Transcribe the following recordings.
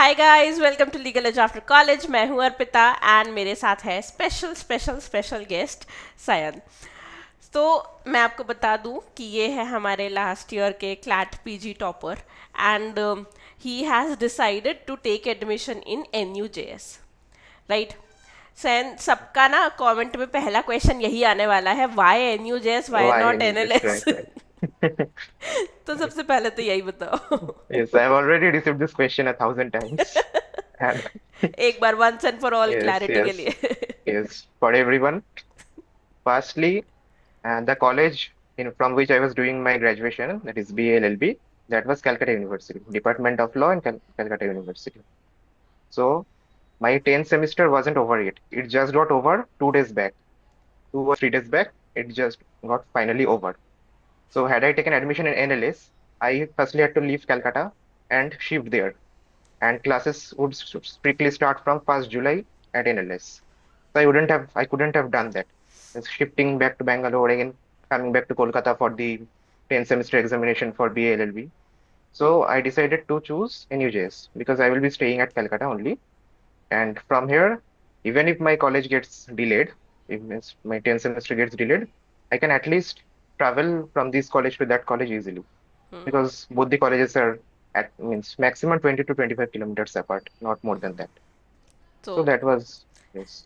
Hi guys, welcome to Legal Edge After College. मैं हूं Arpita and मेरे साथ है special special special guest Sayan. तो मैं आपको बता दूं कि ये है हमारे लास्ट ईयर के CLAT PG topper and he has decided to take admission in NUJS, right. San सबका ना कमेंट में पहला क्वेश्चन यही आने वाला है, why NUJS, why Why not in this? NLS। Right, right. तो सबसे पहले तो यही बताओ। Yes, I've already received this question 1,000 times. And एक बार once and for all yes, clarity के yes, लिए। yes. For everyone, firstly, the college from which I was doing my graduation, that is BA LLB, that was Calcutta University, Department of Law and Calcutta University. So my 10th semester wasn't over yet. It just got over 2 days back, 2 or 3 days back. It just got finally over. So had I taken admission in NLS, I firstly had to leave Calcutta and shift there. And classes would strictly start from 1st July at NLS. So I couldn't have done that. It's shifting back to Bangalore again, coming back to Kolkata for the 10th semester examination for BA LLB. So I decided to choose NUJS because I will be staying at Calcutta only. And from here, even if my college gets delayed, if my 10th semester gets delayed, I can at least travel from this college to that college easily because both the colleges are at means maximum 20 to 25 kilometers apart, not more than that. तो So that was yes.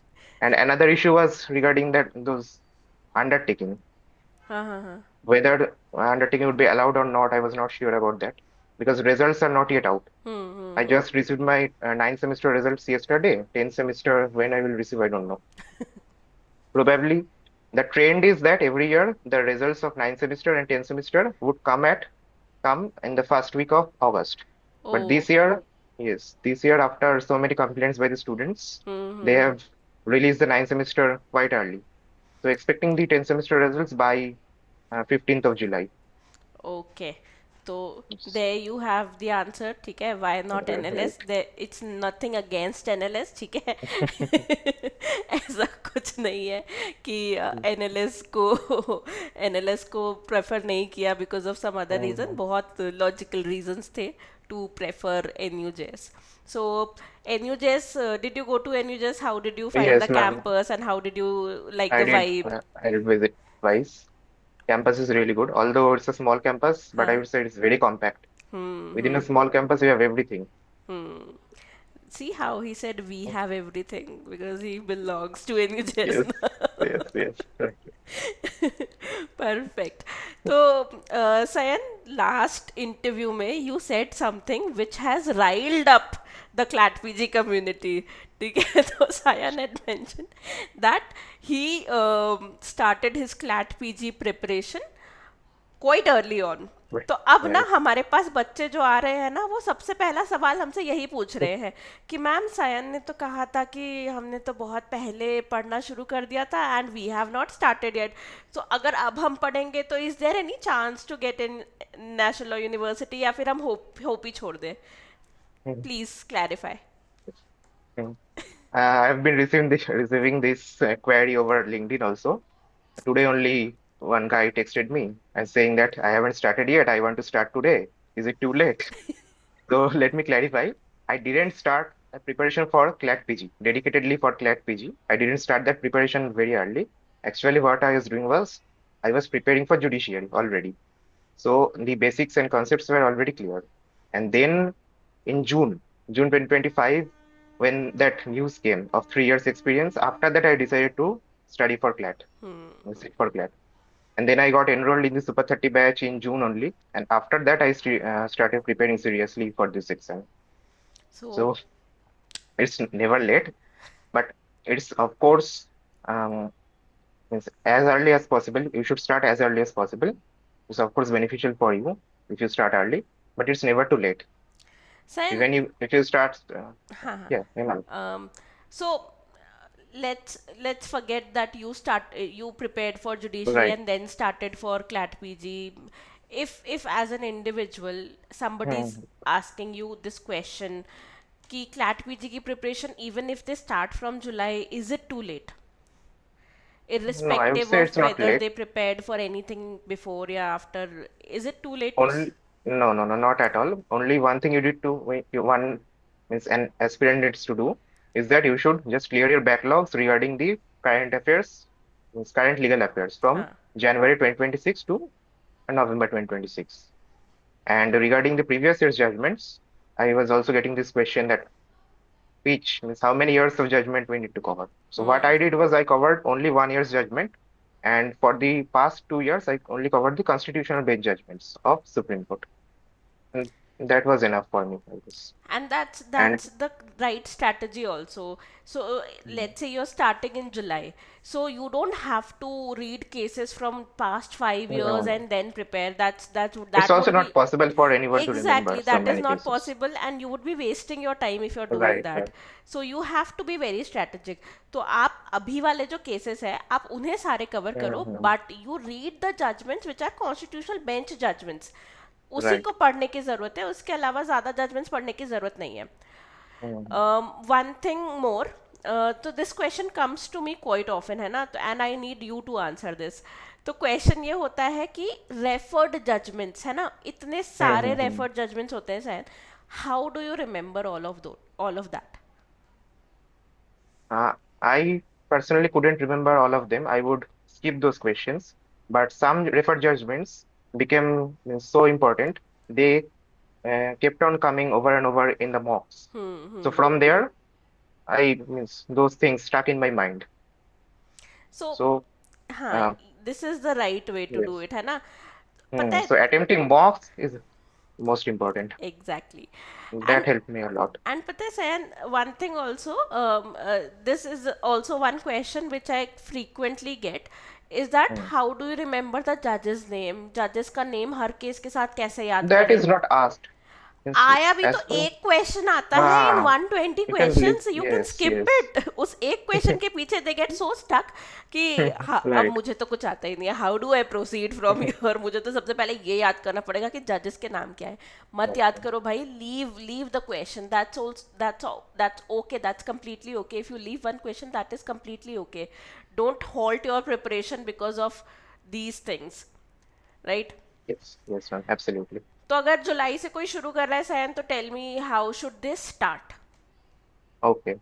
And another issue was regarding that those undertaking. हाँ हाँ हाँ। Whether undertaking would be allowed or not, I was not sure about that because results are not yet out. I hmm. just received my ninth semester results yesterday. 10th semester, when I will receive, I don't know. Probably the trend is that every year the results of ninth semester and 10th semester would come in the first week of August. But oh. this year, yes, this year after so many complaints by the students, they hmm. have released the ninth semester quite early. So expecting the 10th semester results by 15th of July. Okay, तो Yes. there you have the answer, ठीक है। why not Right, NLS, right. there it's nothing against NLS, ठीक है। ऐसा कुछ नहीं है कि NLS को NLS को प्रेफर नहीं किया because of some other reason, Mhm. बहुत लॉजिकल रीजंस थे to prefer NUJS. So NUJS, did you go to NUJS? How did you find the Yes, ma'am. campus and how did you like I the did. vibe? I did visit twice. Campus is really good, although it's a small campus, but I हाँ। would say it's very compact. Within a hmm. small campus, you have everything. Hmm. See how he said we have everything because he belongs to NUJS Yes, ना। yes, yes. Right. Perfect. तो Sayan, last interview में you said something which has riled up the CLAT PG community. ठीक है, तो Sayan had mentioned that he started his CLAT PG preparation quite early on. Right. तो अब ना Right. हमारे पास बच्चे जो आ रहे हैं ना, वो सबसे पहला सवाल हमसे यही पूछ रहे हैं कि मैम सायन ने तो कहा था कि हमने तो बहुत पहले पढ़ना शुरू कर दिया था and we have not started yet. तो अगर अब हम पढ़ेंगे तो is there any chance to get in National Law University, या फिर हम होप होप ही छोड़ दें? Mhm. Please clarify. Mhm. I've been receiving this query over LinkedIn also. Today only one guy texted me and saying that I haven't started yet. I want to start today. Is it too late? So let me clarify. I didn't start a preparation for CLAT PG, dedicatedly for CLAT PG. I didn't start that preparation very early. Actually, what I was doing was I was preparing for judiciary already. So the basics and concepts were already clear. And then in June 2025, when that news came of 3 years experience, after that I decided to study for CLAT, sit for CLAT. And then I got enrolled in the Super 30 batch in June only. And after that, I started preparing seriously for this exam. So So it's never late, but it's of course means as early as possible. You should start as early as possible. It's of course beneficial for you if you start early, but it's never too late. San, Even if you start, हाँ हाँ, yeah, yeah, so let's forget that you prepared for judiciary right. and then started for CLAT PG. If as an individual somebody's Hmm. asking you this question कि CLAT PG की preparation, even if they start from July, is it too late, No, I would irrespective say of it's not whether late. they prepared for anything before or after? Is it too late to Only no, no, no, not at all. Only one thing you did to means an aspirant needs to do is that you should just clear your backlogs regarding the current affairs, means current legal affairs from हाँ. January 2026 to November 2026. And regarding the previous year's judgments, I was also getting this question that which means how many years of judgment we need to cover. So what Hmm. I did was I covered only 1 year's judgment, and for the past 2 years, I only covered the constitutional bench judgments of Supreme Court, and that was enough for me, I guess. And that's And that's the right strategy also. So let's say you're starting in July, so you don't have to read cases from past 5 years no, and then prepare. it's That also would be not possible for anyone to remember exactly, so that is many not cases. possible, and you would be wasting your time if you're doing Right, that. right. So you have to be very strategic. तो आप अभी वाले जो cases है आप उन्हें सारे cover करो, Hmm. But you read the judgments which are constitutional bench judgments, उसी Right. को पढ़ने की ज़रूरत है, उसके अलावा ज़्यादा जजमेंट्स पढ़ने की ज़रूरत नहीं है. Hmm. वन थिंग मोर, तो this question comes to me quite often है ना, तो and I need you to answer this. तो क्वेश्चन ये होता है कि रेफर्ड जजमेंट्स है ना, इतने सारे Hmm. रेफर्ड जजमेंट्स होते हैं शायद, how do you remember all of that? I personally couldn't remember all of them. I would skip those questions, but some referred judgments became so important. They kept on coming over and over in the mocks. So from there, I means those things stuck in my mind. So So हाँ, uh, this is the right way to do yes. It है ना. पता है. So attempting mocks is most important. Exactly. That and helped me a lot. And Pata Sayan, one thing also, this is also one question which I frequently get, is that Hmm. how do you remember the judge's name? Judges का name हर case के साथ कैसे याद That करें? is not asked. आया भी तो As per एक क्वेश्चन आता है इन ah, 120 you can believe. Questions, you can Yes, skip yes. It. उस एक क्वेश्चन के पीछे दे गेट सो स्टक कि हाँ, अब Right. मुझे तो कुछ आता ही नहीं है, how do I proceed from here. मुझे तो सबसे पहले ये याद करना पड़ेगा कि जजेस के नाम क्या है. मत याद करो भाई, leave the question. That's okay, that's completely okay. If you leave one question that is completely okay. Don't halt your preparation because of these things, right? Yes, yes, ma'am. Absolutely. तो अगर जुलाई से कोई शुरू कर रहा है सैन, तो tell me how should this start? Okay.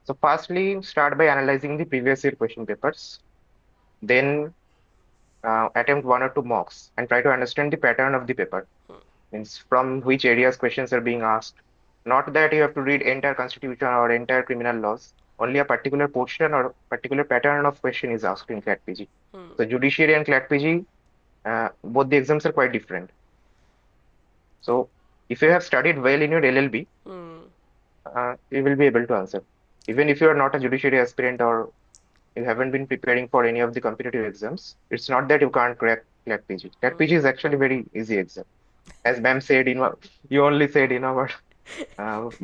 So firstly, start by analyzing the previous year question papers. Then attempt one or two mocks and try to understand the pattern of the paper. Means from which areas questions are being asked. Not that you have to read entire constitution or entire criminal laws. Only a particular portion or particular pattern of question is asked in CLAT PG. So judiciary and CLAT PG, both the exams are quite different. So if you have studied well in your LLB, you will be able to answer. Even if you are not a judiciary aspirant or you haven't been preparing for any of the competitive exams, it's not that you can't crack CLAT PG. CLAT PG is actually very easy exam. As ma'am said you only said in our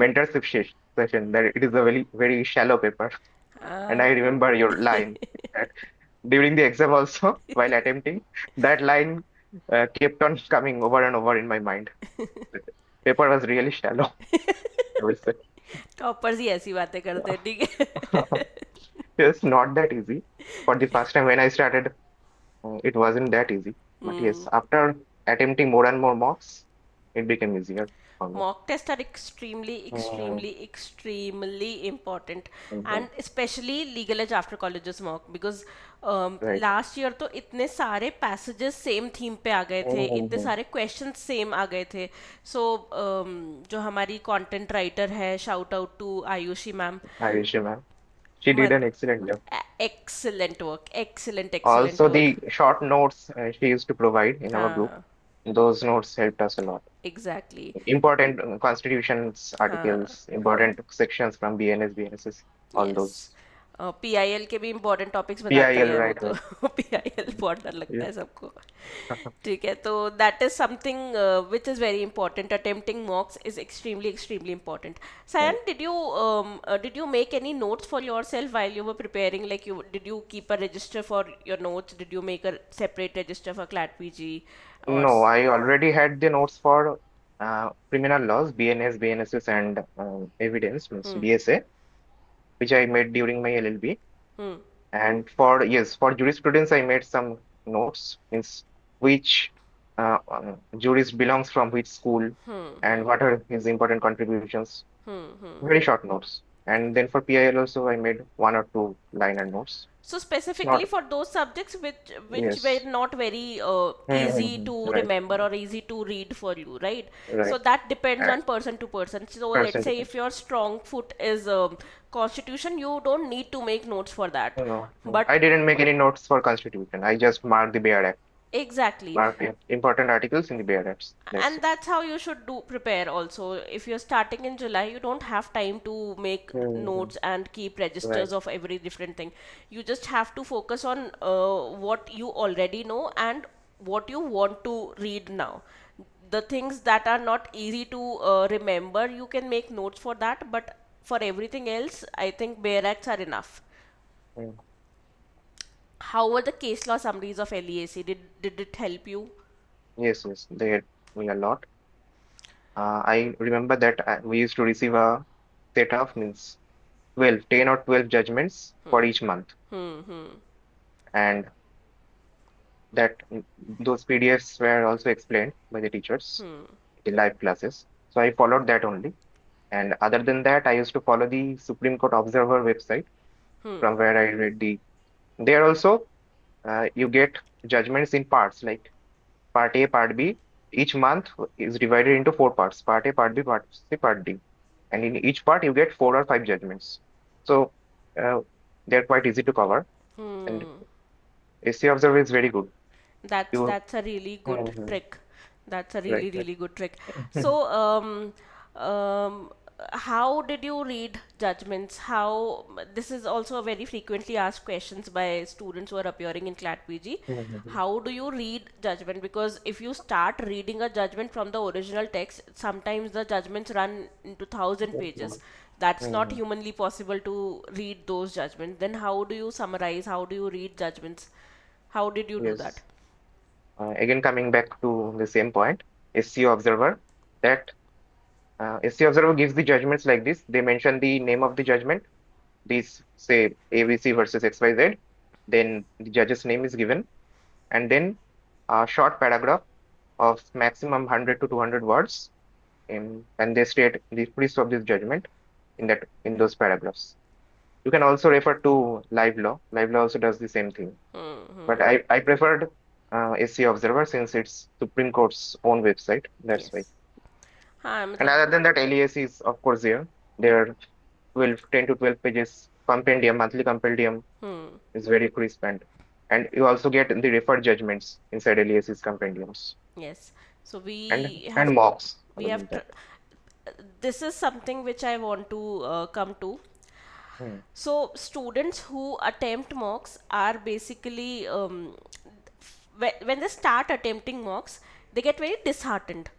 mentorship session that it is a very shallow paper. And I remember your line that during the exam also while attempting, that line kept on coming over and over in my mind. The paper was really shallow, I would say. Toppers ही ऐसी बातें करते हैं, ठीक है. It's not that easy. For the first time when I started, it wasn't that easy. But yes, after attempting more and more mocks, it became easier for me. Mock tests are extremely Mm, extremely extremely important, mhm. and especially legal edge after colleges mock, because Right. Last year तो इतने सारे passages same theme पे आ गए थे, इतने Mhm. सारे questions same आ गए थे. सो जो हमारी कंटेंट राइटर है, shout out to Ayushi ma'am. Ayushi ma'am. She did an excellent job. Excellent work, excellent excellent Also, work. the short notes she used to provide in our group, हाँ, those notes helped us a lot. Exactly. Important constitutions हाँ. articles, important sections from BNS, BNSS, all yes. those. PIL के भी important topics बताती PIL, है वो right, तो. right. PIL बहुत डर लगता Yeah. है सबको. ठीक है, तो that is something which is very important. Attempting मॉक्स is extremely extremely important. Mm. Sayan, did you make any notes for yourself while you were preparing? Like, did you keep a register for your notes? Did you make a separate register for CLAT PG? Or No, I already had the notes for criminal laws, BNS, BNSS, and evidence, means BSA, which I made during my LLB. And for, yes, for jurisprudence, I made some notes, means which jurist belongs from which school and what are his important contributions. very short notes. And then for PIL also, I made one or two liner notes. So It's specifically not, for those subjects which were yes. not very easy to Right, remember or easy to read for you, right? So right. that depends And on person to person. So let's say percentage. if your strong foot is constitution, you don't need to make notes for that. No, no. But I didn't make any notes for Constitution. I just marked the Bayer Act, exactly, marked the important articles in the Bayer Acts. That's and it. that's how you should do prepare also. If you're starting in July, you don't have time to make Mm-hmm. notes and keep Right. registers of every different thing. You just have to focus on what you already know and what you want to read now. The things that are not easy to remember, you can make notes for that, but for everything else, I think bare acts are enough. Mm. How were the case law summaries of LEAC? Did it help you? Yes, yes. They had me a lot. I remember that we used to receive a set of means 12, 10 or 12 judgments for each month. And that those PDFs were also explained by the teachers in live classes. So I followed that only. And other than that, I used to follow the Supreme Court Observer website from where I read the. There also, you get judgments in parts like Part A, Part B. Each month is divided into four parts: Part A, Part B, Part C, Part D. And in each part, you get four or five judgments. So uh, they're quite easy to cover. And AC Observer is very good. You That's a really good Mhm. trick. That's a Right, really right. really good trick. So um, how did you read judgments? How this is also a very frequently asked questions by students who are appearing in CLAT PG. Mhm. How do you read judgment? Because if you start reading a judgment from the original text, sometimes the judgments run into 1,000 pages. That's not Mhm. humanly possible to read those judgments. Then how do you summarize? How do you read judgments? How did you do that? Yes. Again, coming back to the same point, SCO Observer, that SCO Observer gives the judgments like this. They mention the name of the judgment. These say ABC versus XYZ. Then the judge's name is given, and then a short paragraph of maximum 100 to 200 words, and they state the premise of this judgment in those paragraphs. You can also refer to Live Law. Live Law also does the same thing. But I preferred SC Observer since it's Supreme Court's own website. That's why. Yes. हाँ And मतलब other than that, LES is of course there. There are 12, 10 to 12 pages compendium, monthly compendium is very crisp, and you also get the referred judgments inside LES's compendiums yes. So and mocks we other have than that. this is something which I want to come to. Hmm. So students who attempt mocks are basically when they start attempting mocks, they get very disheartened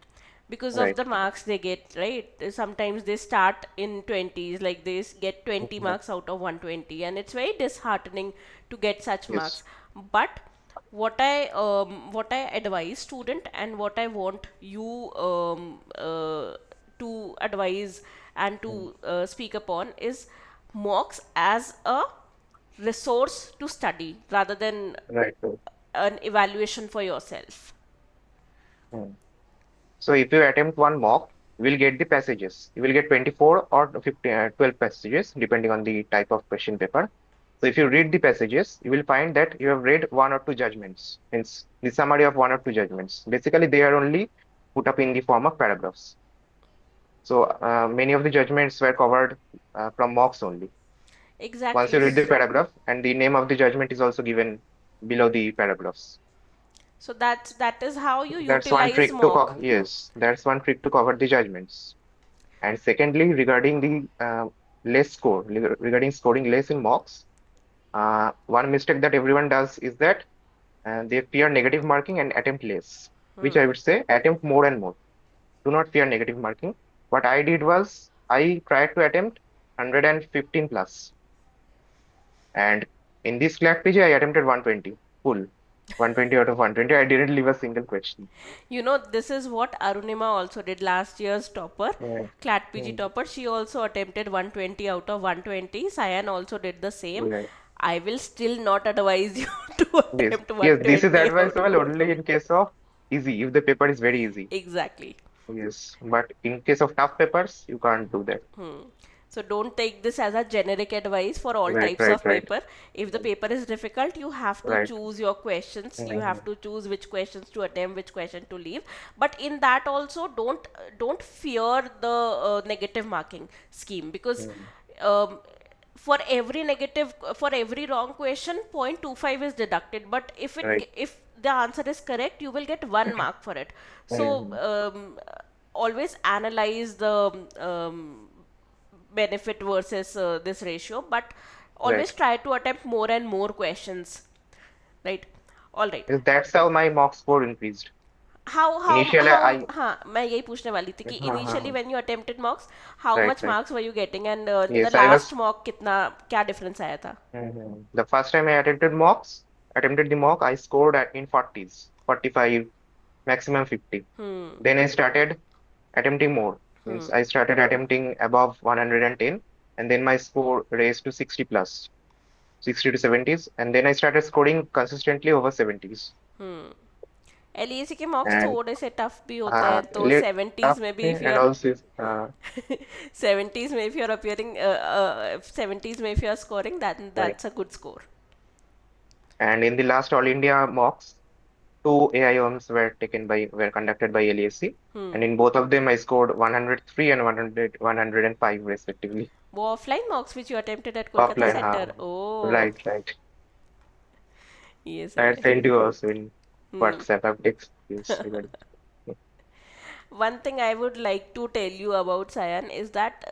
because of Right. the marks they get, right? Sometimes they start in 20s, like they get 20 Mhm. marks out of 120, and it's very disheartening to get such Yes. marks. But what I advise student and what I want you to advise and Hmm. to speak upon is mocks as a resource to study rather than Right. Right. an evaluation for yourself. Hmm. So if you attempt one mock, you will get the passages. You will get 24 or 50, 12 passages depending on the type of question paper. So if you read the passages, you will find that you have read one or two judgments. Hence, the summary of one or two judgments. Basically, they are only put up in the form of paragraphs. So many of the judgments were covered from mocks only. Once Exactly. you read the paragraph, and the name of the judgment is also given below the paragraphs. So that is how you That's one utilize trick to mock. yes, that's one trick to cover the judgments. And secondly, regarding the less score, regarding scoring less in mocks, one mistake that everyone does is that they fear negative marking and attempt less, which I would say attempt more and more. Do not fear negative marking. What I did was I tried to attempt 115 plus, and in this CLAT PG, I attempted 120 full. 120 out of 120. I didn't leave a single question. You know, this is what Arunima also did last year's topper, Right. CLAT PG Mm, topper. She also attempted 120 out of 120. Sayan also did the same. right. I will still not advise you to Yes. attempt Yes, this is 120 out of advisable only in case of easy, if the paper is very easy. exactly. Yes, but in case of tough papers, you can't do that. So don't take this as a generic advice for all Right, types right, of right, paper. If the paper is difficult, you have to right. choose your questions. You Mhm. have to choose which questions to attempt, which question to leave. But in that also, don't fear the negative marking scheme, because Mhm. um, for every wrong question, 0.25 is deducted. But Right. if the answer is correct, you will get 1 mark for it. So Mhm. always analyze the benefit versus this ratio, but Right. always try to attempt more and more questions, right? All right. Yes, that's how my mock score increased. Initially, How I हाँ मैं यही पूछने वाली थी कि हाँ, हाँ, initially हाँ. when you attempted mocks, how Right, much right. marks were you getting, and the Yes, I last was. mock कितना क्या difference आया था? The first time I attempted the mock, I scored in 40s, 45, maximum 50. Then I started attempting more. Means I started attempting above 110, and then my score raised to 60 plus, 60 to 70s, and then I started scoring consistently over 70s. LEC के मॉक्स And थोड़े से tough भी होते हैं, तो lit seventies tough में भी if you and are also seventies में if you are appearing seventies में if you are scoring right. That's a good score. And in the last All India mocks, two AIOMs were conducted by LAC, and in both of them I scored 103 and 105 respectively. वो offline mocks which you attempted at Kolkata Offline, centre. Oh right, right. ये I सही had है. sent you also in WhatsApp updates. Yes, regarding. One thing I would like to tell you about Sayan is that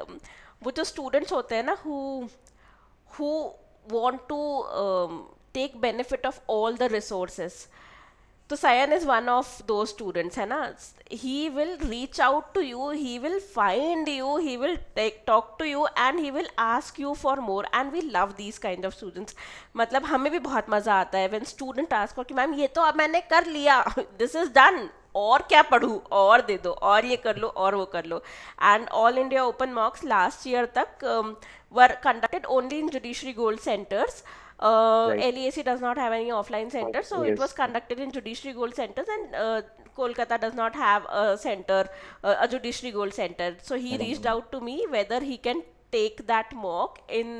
वो जो students होते हैं ना who want to take benefit of all the resources. तो Sayan is one of those students है ना. He will reach out to you, he will find you, he will talk to you and he will ask you for more, and we love these kind of students. मतलब हमें भी बहुत मज़ा आता है when student ask for कि ma'am ये तो अब मैंने कर लिया, this is done, और क्या पढ़ूँ, और दे दो, और ये कर लो, और वो कर लो. And all India open mocks last year तक were conducted only in judiciary gold centers. Right. LEAC does not have any offline centers, so it was Yes. conducted in judiciary gold centers, and Kolkata does not have a center, a judiciary gold center. So he reached Mhm. out to me whether he can take that mock in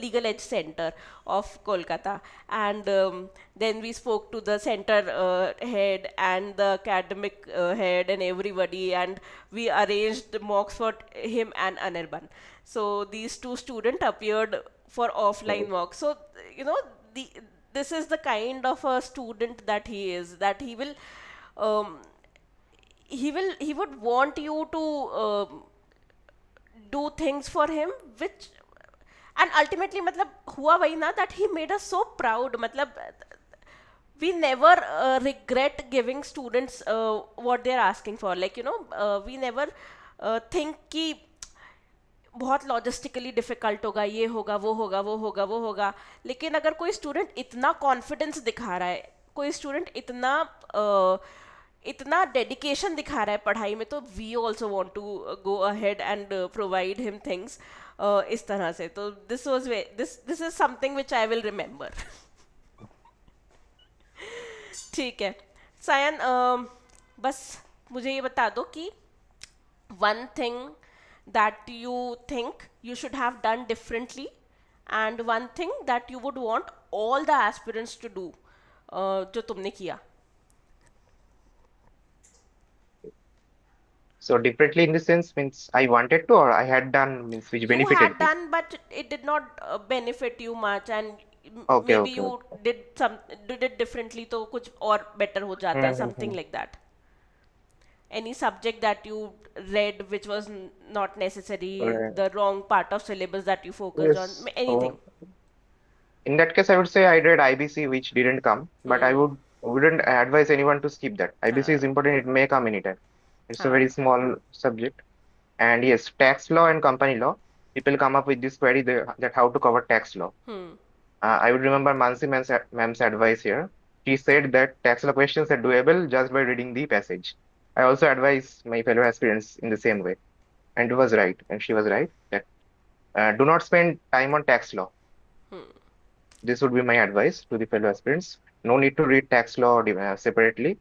legal edge center of Kolkata, and then we spoke to the center head and the academic head and everybody, and we arranged the mocks for him and Anirban. So these two students appeared for offline Right. mock. So you know, the this is the kind of a student that he is, that um, he would want you to do things for him, which, and ultimately मतलब हुआ वही ना, that he made us so proud. मतलब we never regret giving students what they're asking for, like you know, we never think कि बहुत logistically difficult होगा, ये होगा, वो होगा, वो होगा, वो होगा. लेकिन अगर कोई स्टूडेंट इतना कॉन्फिडेंस दिखा रहा है, कोई स्टूडेंट इतना डेडिकेशन दिखा रहा है पढ़ाई में, तो we also want to go ahead and provide him things इस तरह से. तो this was this is something which I will remember. ठीक है सायन, बस मुझे ये बता दो कि one thing that you think you should have done differently, and one thing that you would want all the aspirants to do, जो तुमने किया. So differently in the sense means I wanted to or I had done means which You benefited had me. done but it did not benefit you much, and Okay, maybe okay, you okay. did it differently तो कुछ और better हो जाता, something Mm-hmm. like that. Any subject that you read which was not necessary, Right. the wrong part of syllabus that you focused on, Yes. anything. So in that case, I would say I read IBC, which didn't come, but I wouldn't advise anyone to skip that. IBC हाँ is important; it may come anytime. It's a हाँ. very small subject. And yes, tax law and company law. People come up with this query that how to cover tax law. I would remember Mansi ma'am's advice here. She said that tax law questions are doable just by reading the passage. I also advise my fellow aspirants in the same way, and it was right, and she was right that do not spend time on tax law. This would be my advice to the fellow aspirants. No need to read tax law separately.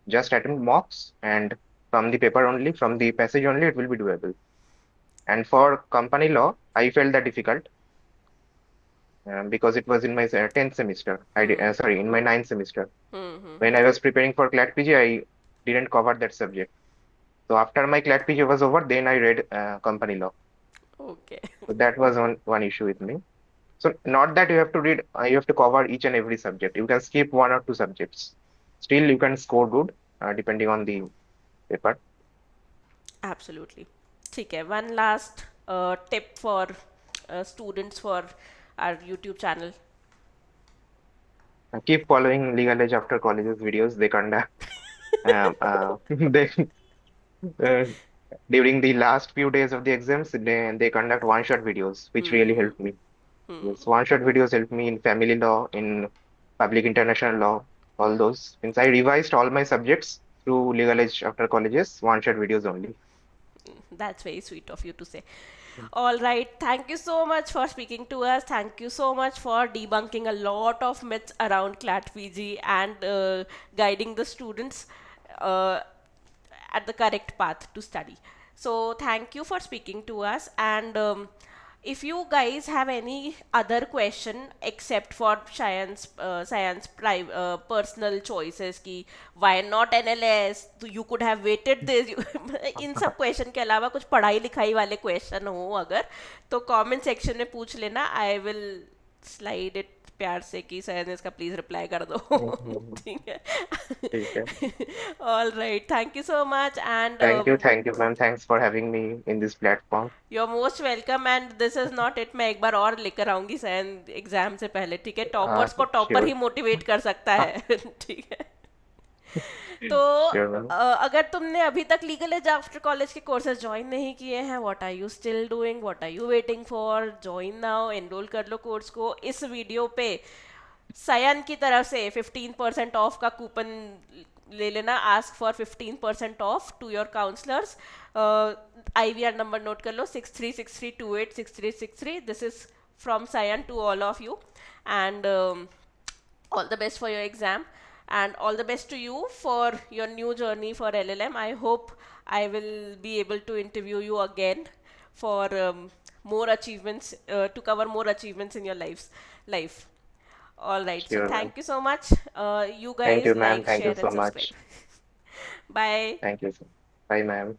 Just attempt mocks and from the paper only, from the passage only, it will be doable. And for company law, I felt that difficult because it was in my 10th semester. Sorry, in my ninth semester. When I was preparing for CLAT PG, I didn't cover that subject. So after my CLAT PG was over, then I read company law. Okay. So that was one issue with me. So not that you have to read, you have to cover each and every subject. You can skip one or two subjects. Still, you can score good depending on the paper. Absolutely. ठीक है. One last tip for students for our YouTube channel. Keep following Legal Edge after colleges videos. They conduct they uh, during the last few days of the exams, they conduct one-shot videos, which really helped me. Yes, one-shot videos helped me in family law, in public international law, all those. Since I revised all my subjects through Legal Edge after colleges, one-shot videos only. That's very sweet of you to say. All right. Thank you so much for speaking to us. Thank you so much for debunking a lot of myths around CLAT PG and guiding the students uh, at the correct path to study. So, thank you for speaking to us. And if you guys have any other question except for Sayan's personal choices ki why not NLS, तो you could have waited this इन सब question के अलावा कुछ पढ़ाई लिखाई वाले question हो अगर तो कमेंट सेक्शन में पूछ लेना आई विल स्लाइड इट प्यार से कि सर इसका प्लीज रिप्लाई कर दो ठीक ठीक है. है all right thank you so much and Thank you, ma'am. Thanks for having me in this platform. You are most welcome and this is not it मैं एक बार और लेकर आऊंगी सैन एग्जाम से पहले ठीक है टॉपर्स को टॉपर ही Sure. मोटिवेट कर सकता है ठीक है तो Sure, ma'am. अगर तुमने अभी तक लीगल एज आफ्टर कॉलेज के कोर्सेज ज्वाइन नहीं किए हैं what are you still doing what are you waiting for join now enroll कर लो कोर्स को इस वीडियो पे सयन की तरफ से 15% ऑफ का कूपन ले लेना ask for 15% off to your counsellors IVR number note कर लो 6363286363 this is from Sayan to all of you and all the best for your exam and all the best to you for your new journey for LLM. I hope I will be able to interview you again for more achievements to cover more achievements in your life. All right, so Sure, ma'am. thank you so much. You Thank guys you, ma'am. like, Thank you share, so and much. subscribe. Bye. Thank you. Bye, ma'am.